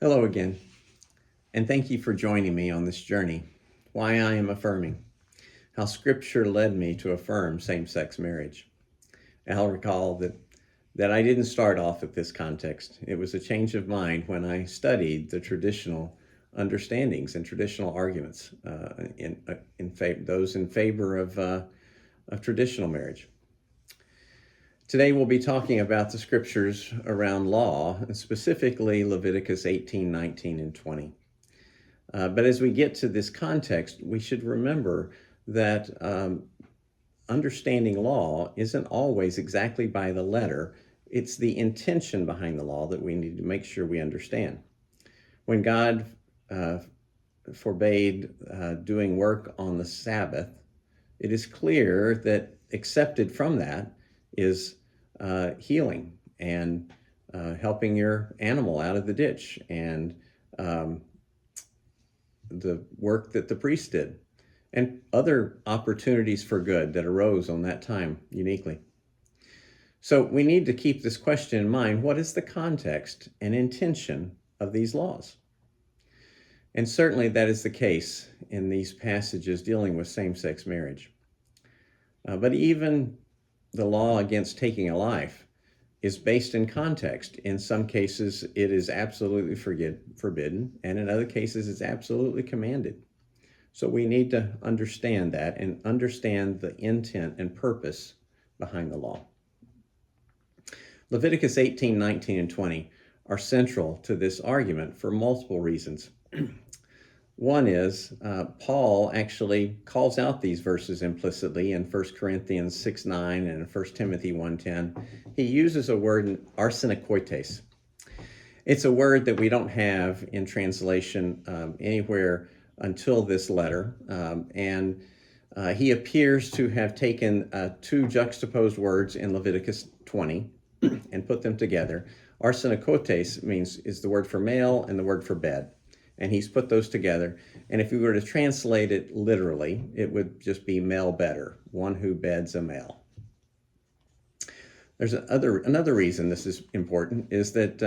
Hello again, and thank you for joining me on this journey. Why I am affirming, how Scripture led me to affirm same-sex marriage. And I'll recall that I didn't start off with this context. It was a change of mind when I studied the traditional understandings and traditional arguments those in favor of traditional marriage. Today we'll be talking about the scriptures around law, and specifically Leviticus 18, 19, and 20. But as we get to this context, we should remember that understanding law isn't always exactly by the letter. It's the intention behind the law that we need to make sure we understand. When God forbade doing work on the Sabbath, it is clear that accepted from that is healing and helping your animal out of the ditch, and the work that the priest did, and other opportunities for good that arose on that time uniquely. So we need to keep this question in mind. What is the context and intention of these laws? And certainly that is the case in these passages dealing with same-sex marriage. But even the law against taking a life is based in context. In some cases, it is absolutely forbidden, and in other cases, it's absolutely commanded. So we need to understand that and understand the intent and purpose behind the law. Leviticus 18, 19, and 20 are central to this argument for multiple reasons. One is Paul actually calls out these verses implicitly in 1 Corinthians 6, 9 and 1 Timothy 1:10. He uses a word, arsenokoites. It's a word that we don't have in translation anywhere until this letter. And he appears to have taken two juxtaposed words in Leviticus 20 and put them together. Arsenokoites is the word for male and the word for bed. And he's put those together. And if we were to translate it literally, it would just be male bedder, one who beds a male. There's another reason this is important is that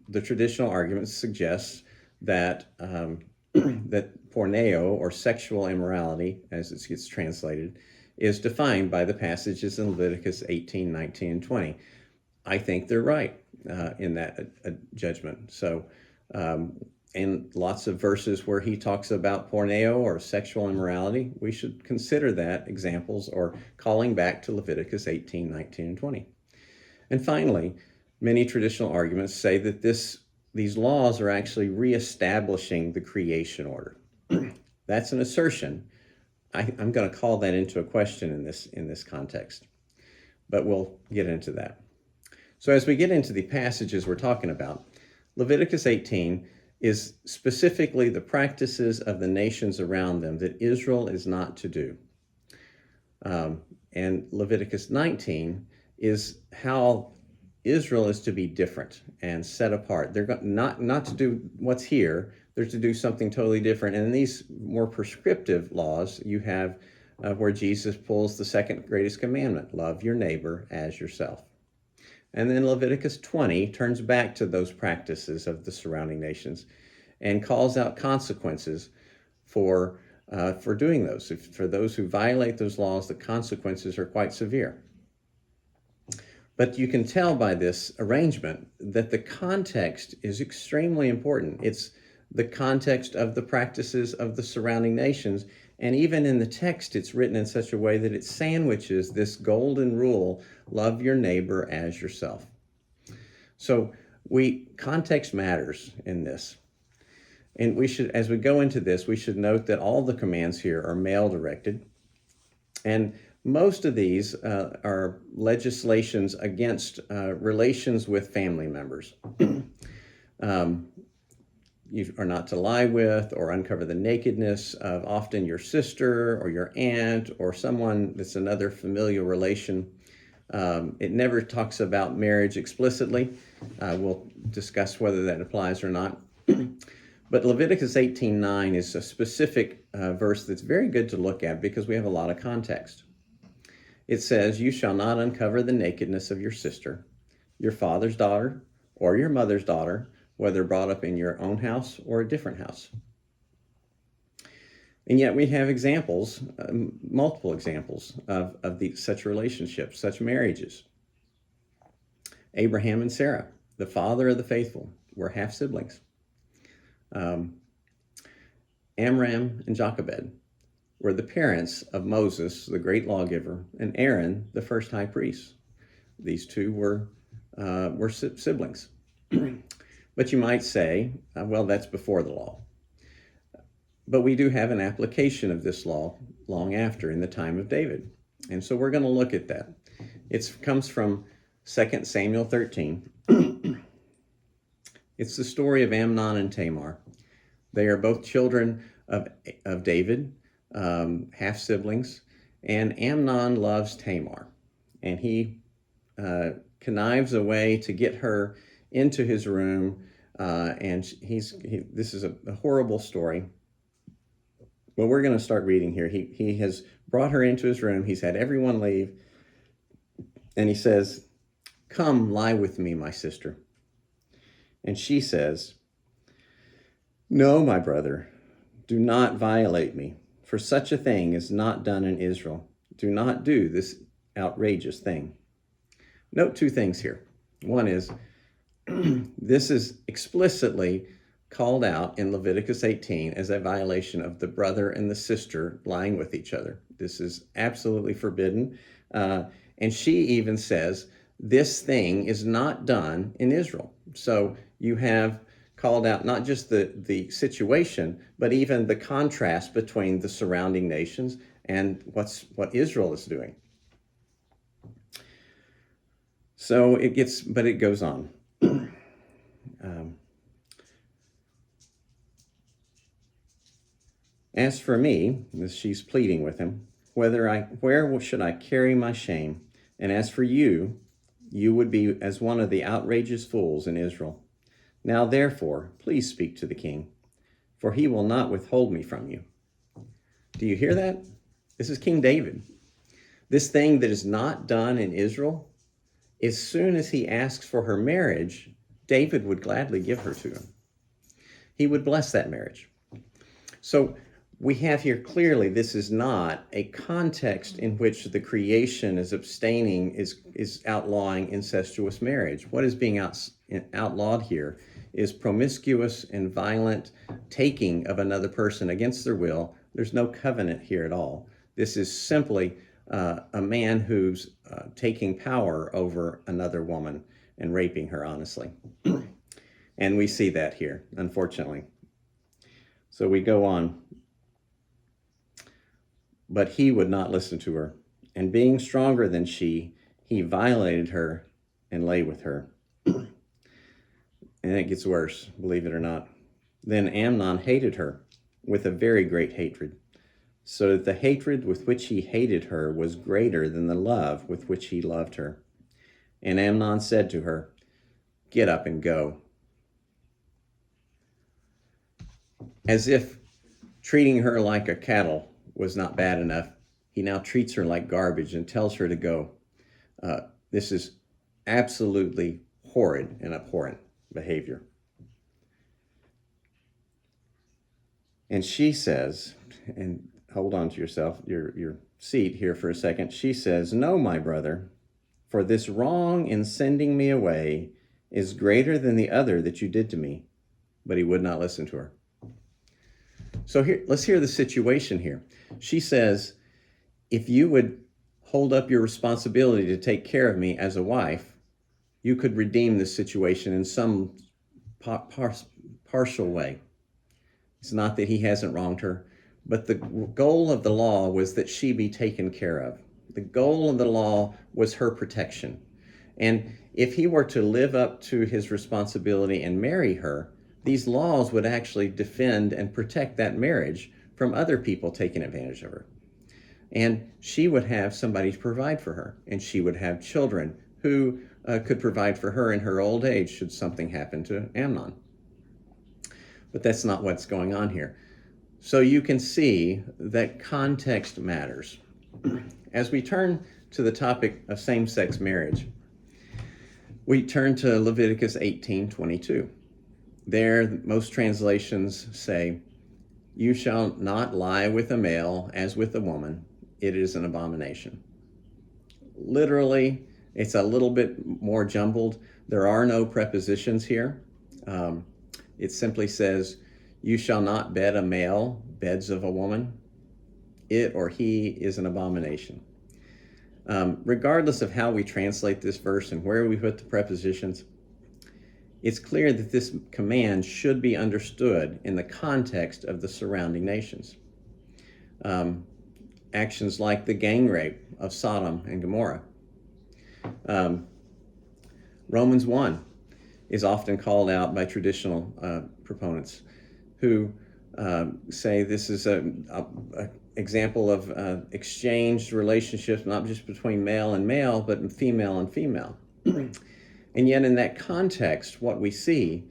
the traditional argument suggests that that porneo, or sexual immorality, as it gets translated, is defined by the passages in Leviticus 18, 19, and 20. I think they're right in that judgment. So, in lots of verses where he talks about porneo or sexual immorality, we should consider that examples or calling back to Leviticus 18, 19, and 20. And finally, many traditional arguments say that these laws are actually reestablishing the creation order. That's an assertion. I'm going to call that into a question in this context, but we'll get into that. So as we get into the passages we're talking about, Leviticus 18 is specifically the practices of the nations around them that Israel is not to do. And Leviticus 19 is how Israel is to be different and set apart. They're not to do what's here, they're to do something totally different. And in these more prescriptive laws, you have where Jesus pulls the second greatest commandment, love your neighbor as yourself. And then Leviticus 20 turns back to those practices of the surrounding nations and calls out consequences for doing those. For those who violate those laws, the consequences are quite severe. But you can tell by this arrangement that the context is extremely important. It's the context of the practices of the surrounding nations. And even in the text, it's written in such a way that it sandwiches this golden rule, love your neighbor as yourself. So context matters in this. And we should, as we go into this, we should note that all the commands here are male directed. And most of these are legislations against relations with family members. You are not to lie with or uncover the nakedness of often your sister or your aunt or someone that's another familial relation. It never talks about marriage explicitly. We'll discuss whether that applies or not. But Leviticus 18:9 is a specific verse that's very good to look at because we have a lot of context. It says, you shall not uncover the nakedness of your sister, your father's daughter, or your mother's daughter, whether brought up in your own house or a different house. And yet we have examples, multiple examples of such relationships, such marriages. Abraham and Sarah, the father of the faithful, were half siblings. Amram and Jochebed were the parents of Moses, the great lawgiver, and Aaron, the first high priest. These two were siblings. But you might say, well, that's before the law. But we do have an application of this law long after, in the time of David. And so we're going to look at that. It comes from 2 Samuel 13. It's the story of Amnon and Tamar. They are both children of David, half siblings, and Amnon loves Tamar. And he connives a way to get her into his room, and this is a horrible story. Well, we're going to start reading here. He has brought her into his room. He's had everyone leave. And he says, "Come, lie with me, my sister." And she says, "No, my brother, do not violate me, for such a thing is not done in Israel. Do not do this outrageous thing." Note two things here. One is, this is explicitly called out in Leviticus 18 as a violation of the brother and the sister lying with each other. This is absolutely forbidden. And she even says, this thing is not done in Israel. So you have called out not just the situation, but even the contrast between the surrounding nations and what Israel is doing. So it goes on. As for me, she's pleading with him, where should I carry my shame? And as for you, you would be as one of the outrageous fools in Israel. Now therefore, please speak to the king, for he will not withhold me from you. Do you hear that? This is King David. This thing that is not done in Israel, as soon as he asks for her marriage, David would gladly give her to him. He would bless that marriage. So we have here clearly, this is not a context in which the creation is abstaining, is outlawing incestuous marriage. What is being outlawed here is promiscuous and violent taking of another person against their will. There's no covenant here at all. This is simply a man who's taking power over another woman and raping her, honestly. And we see that here, unfortunately. So we go on. But he would not listen to her, and being stronger than she, he violated her and lay with her. And it gets worse, believe it or not. Then Amnon hated her with a very great hatred, so that the hatred with which he hated her was greater than the love with which he loved her. And Amnon said to her, "Get up and go." As if treating her like a cattle was not bad enough, he now treats her like garbage and tells her to go. This is absolutely horrid and abhorrent behavior. And she says, and hold on to yourself, your seat here for a second. She says, "No, my brother, for this wrong in sending me away is greater than the other that you did to me." But he would not listen to her. So here, let's hear the situation here. She says, if you would hold up your responsibility to take care of me as a wife, you could redeem this situation in some partial way. It's not that he hasn't wronged her, but the goal of the law was that she be taken care of. The goal of the law was her protection. And if he were to live up to his responsibility and marry her, these laws would actually defend and protect that marriage from other people taking advantage of her. And she would have somebody to provide for her, and she would have children who could provide for her in her old age should something happen to Amnon. But that's not what's going on here. So you can see that context matters. As we turn to the topic of same-sex marriage, we turn to Leviticus 18:22. There, most translations say, "You shall not lie with a male as with a woman. It is an abomination." Literally, it's a little bit more jumbled. There are no prepositions here. It simply says, "You shall not bed a male, beds of a woman. It or he is an abomination." Regardless of how we translate this verse and where we put the prepositions, it's clear that this command should be understood in the context of the surrounding nations. Actions like the gang rape of Sodom and Gomorrah. Romans 1 is often called out by traditional proponents who say this is an example of exchanged relationships, not just between male and male, but female and female. And yet in that context, what we see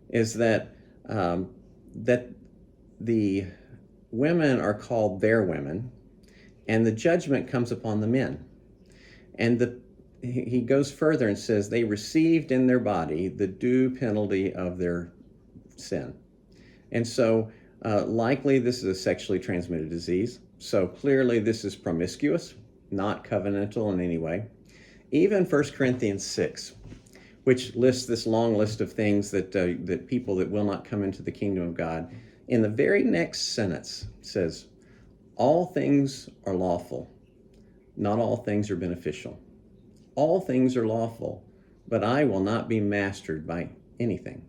is that that the women are called their women, and the judgment comes upon the men. And he goes further and says they received in their body the due penalty of their sin. And so likely this is a sexually transmitted disease. So clearly this is promiscuous, not covenantal in any way. Even 1 Corinthians 6, which lists this long list of things that people that will not come into the kingdom of God, in the very next sentence says, "All things are lawful, not all things are beneficial. All things are lawful, but I will not be mastered by anything."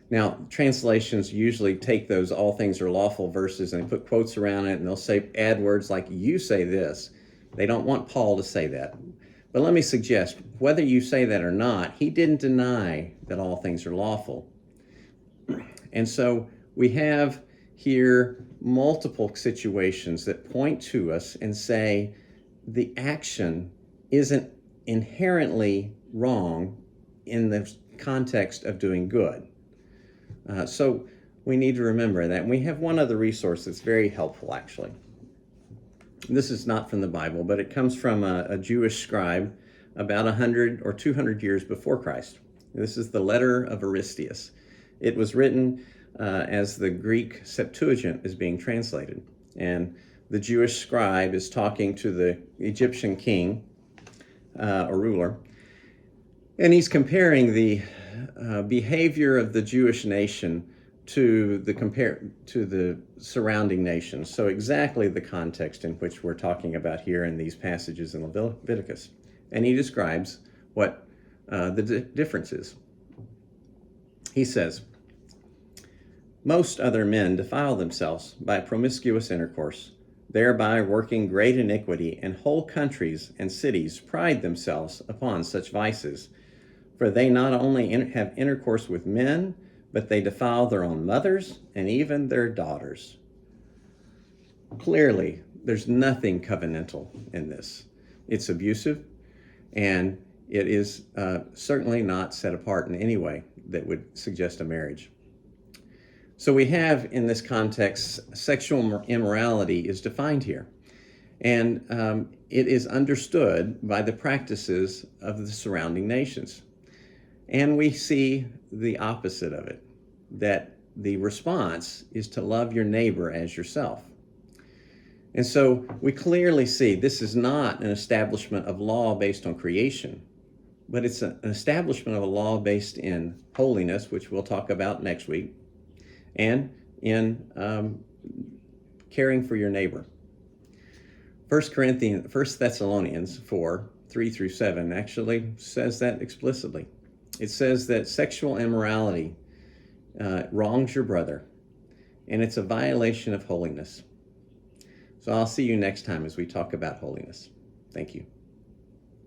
Now, translations usually take those "all things are lawful" verses and put quotes around it, and they'll add words like "you say this." They don't want Paul to say that. But let me suggest, whether you say that or not, he didn't deny that all things are lawful. And so we have here multiple situations that point to us and say the action isn't inherently wrong in the context of doing good. So we need to remember that. And we have one other resource that's very helpful, actually. This is not from the Bible, but it comes from a Jewish scribe about 100 or 200 years before Christ. This is the letter of Aristeas. It was written as the Greek Septuagint is being translated. And the Jewish scribe is talking to the Egyptian king or ruler. And he's comparing the behavior of the Jewish nation to the surrounding nations. So exactly the context in which we're talking about here in these passages in Leviticus. And he describes what the difference is. He says, "Most other men defile themselves by promiscuous intercourse, thereby working great iniquity, and whole countries and cities pride themselves upon such vices. For they not only have intercourse with men, but they defile their own mothers and even their daughters." Clearly, there's nothing covenantal in this. It's abusive, and it is certainly not set apart in any way that would suggest a marriage. So we have, in this context, sexual immorality is defined here. And it is understood by the practices of the surrounding nations. And we see the opposite of it, that the response is to love your neighbor as yourself. And so we clearly see this is not an establishment of law based on creation, but it's an establishment of a law based in holiness, which we'll talk about next week, and in caring for your neighbor. 1 Thessalonians 4, 3 through 7 actually says that explicitly. It says that sexual immorality wrongs your brother, and it's a violation of holiness. So I'll see you next time as we talk about holiness. Thank you.